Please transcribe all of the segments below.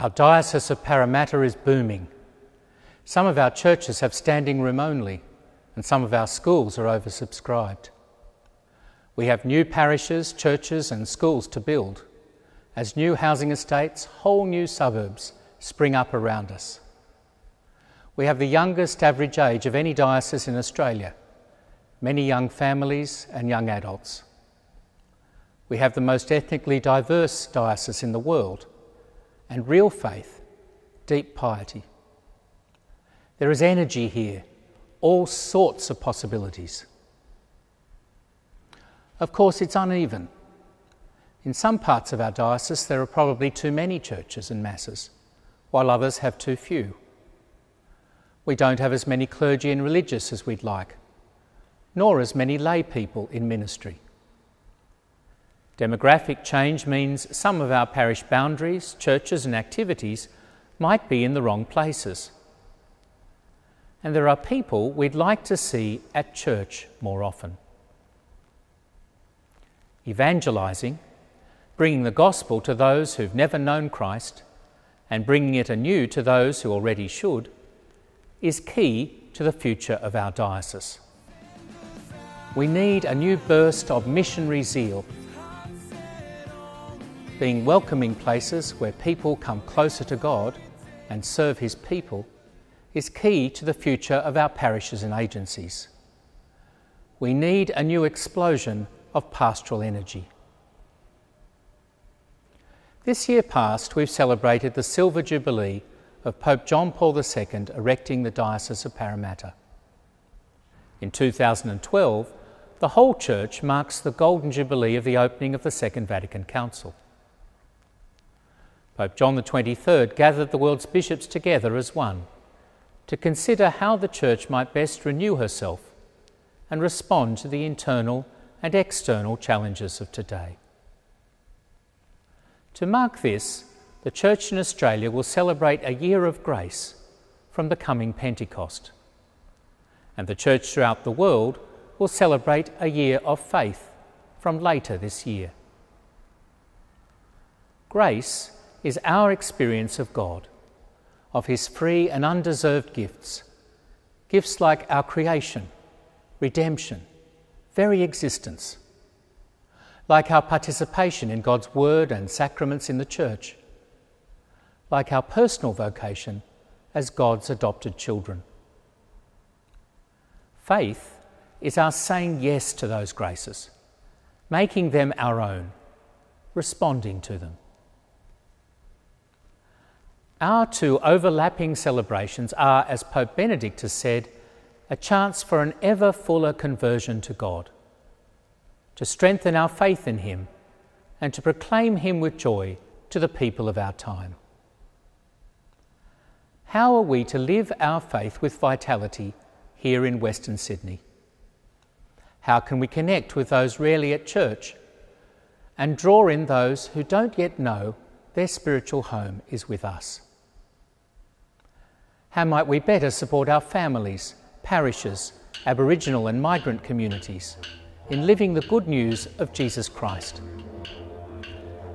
Our Diocese of Parramatta is booming. Some of our churches have standing room only, and some of our schools are oversubscribed. We have new parishes, churches and schools to build, as new housing estates, whole new suburbs spring up around us. We have the youngest average age of any diocese in Australia, many young families and young adults. We have the most ethnically diverse diocese in the world, and real faith, deep piety. There is energy here, all sorts of possibilities. Of course, it's uneven. In some parts of our diocese, there are probably too many churches and masses, while others have too few. We don't have as many clergy and religious as we'd like, nor as many lay people in ministry. Demographic change means some of our parish boundaries, churches and activities might be in the wrong places. And there are people we'd like to see at church more often. Evangelising, bringing the gospel to those who've never known Christ and bringing it anew to those who already should, is key to the future of our diocese. We need a new burst of missionary zeal, being welcoming places where people come closer to God and serve His people is key to the future of our parishes and agencies. We need a new explosion of pastoral energy. This year past, we've celebrated the Silver Jubilee of Pope John Paul II erecting the Diocese of Parramatta. In 2012, the whole Church marks the Golden Jubilee of the opening of the Second Vatican Council. Pope John XXIII gathered the world's bishops together as one to consider how the Church might best renew herself and respond to the internal and external challenges of today. To mark this, the Church in Australia will celebrate a year of grace from the coming Pentecost, and the Church throughout the world will celebrate a year of faith from later this year. Grace is our experience of God, of His free and undeserved gifts, gifts like our creation, redemption, very existence, like our participation in God's Word and sacraments in the Church, like our personal vocation as God's adopted children. Faith is our saying yes to those graces, making them our own, responding to them. Our two overlapping celebrations are, as Pope Benedict has said, a chance for an ever fuller conversion to God, to strengthen our faith in Him and to proclaim Him with joy to the people of our time. How are we to live our faith with vitality here in Western Sydney? How can we connect with those rarely at church and draw in those who don't yet know their spiritual home is with us? How might we better support our families, parishes, Aboriginal and migrant communities in living the good news of Jesus Christ?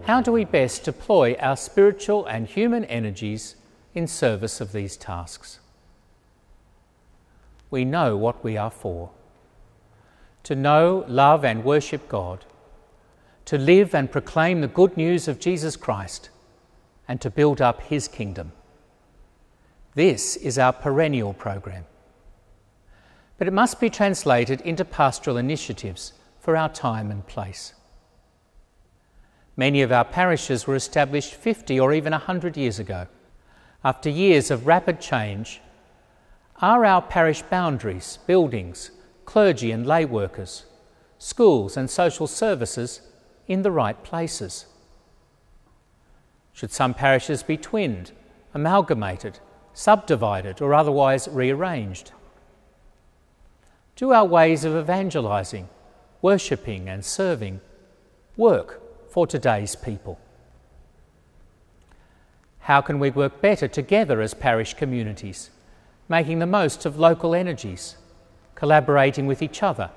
How do we best deploy our spiritual and human energies in service of these tasks? We know what we are for: to know, love and worship God, to live and proclaim the good news of Jesus Christ, and to build up His kingdom. This is our perennial program. But it must be translated into pastoral initiatives for our time and place. Many of our parishes were established 50 or even 100 years ago. After years of rapid change, are our parish boundaries, buildings, clergy and lay workers, schools and social services in the right places? Should some parishes be twinned, amalgamated, subdivided or otherwise rearranged? Do our ways of evangelising, worshipping and serving work for today's people? How can we work better together as parish communities, making the most of local energies, collaborating with each other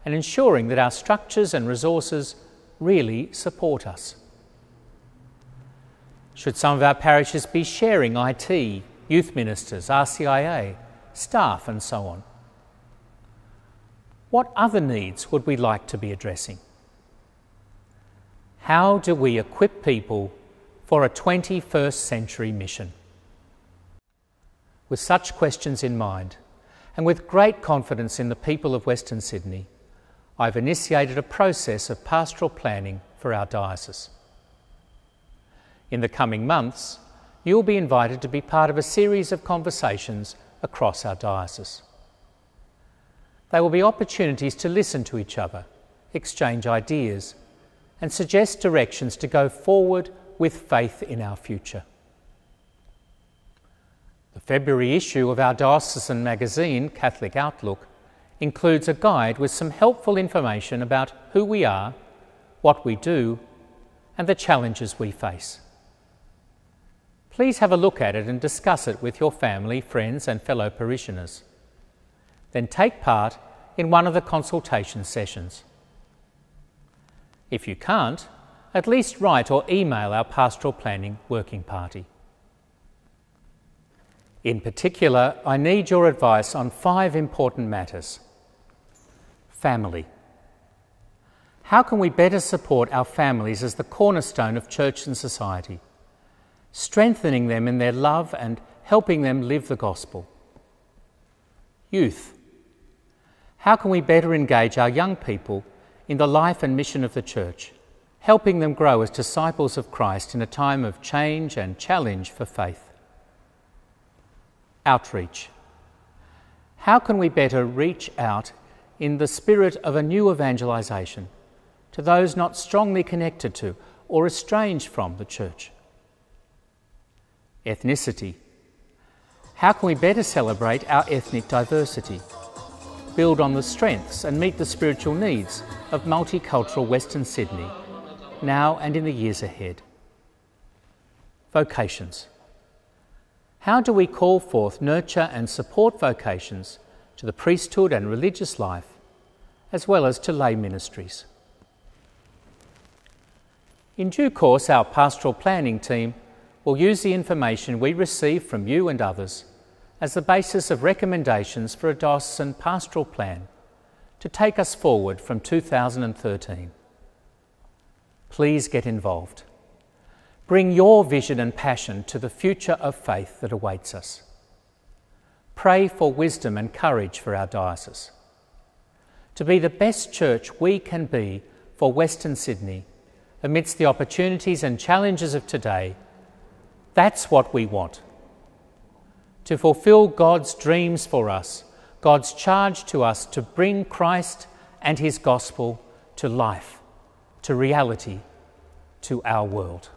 and ensuring that our structures and resources really support us? Should some of our parishes be sharing IT, youth ministers, RCIA, staff and so on? What other needs would we like to be addressing? How do we equip people for a 21st century mission? With such questions in mind, and with great confidence in the people of Western Sydney, I've initiated a process of pastoral planning for our diocese. In the coming months, you'll be invited to be part of a series of conversations across our diocese. They will be opportunities to listen to each other, exchange ideas, and suggest directions to go forward with faith in our future. The February issue of our diocesan magazine, Catholic Outlook, includes a guide with some helpful information about who we are, what we do, and the challenges we face. Please have a look at it and discuss it with your family, friends, and fellow parishioners. Then take part in one of the consultation sessions. If you can't, at least write or email our Pastoral Planning Working Party. In particular, I need your advice on 5 important matters. Family. How can we better support our families as the cornerstone of church and society, strengthening them in their love and helping them live the gospel? Youth. How can we better engage our young people in the life and mission of the church, helping them grow as disciples of Christ in a time of change and challenge for faith? Outreach. How can we better reach out in the spirit of a new evangelisation to those not strongly connected to or estranged from the church? Ethnicity. How can we better celebrate our ethnic diversity, build on the strengths and meet the spiritual needs of multicultural Western Sydney, now and in the years ahead? Vocations. How do we call forth, nurture and support vocations to the priesthood and religious life, as well as to lay ministries? In due course, our pastoral planning team will use the information we receive from you and others as the basis of recommendations for a diocesan pastoral plan to take us forward from 2013. Please get involved. Bring your vision and passion to the future of faith that awaits us. Pray for wisdom and courage for our diocese, to be the best church we can be for Western Sydney amidst the opportunities and challenges of today. That's what we want. To fulfil God's dreams for us, God's charge to us to bring Christ and his gospel to life, to reality, to our world.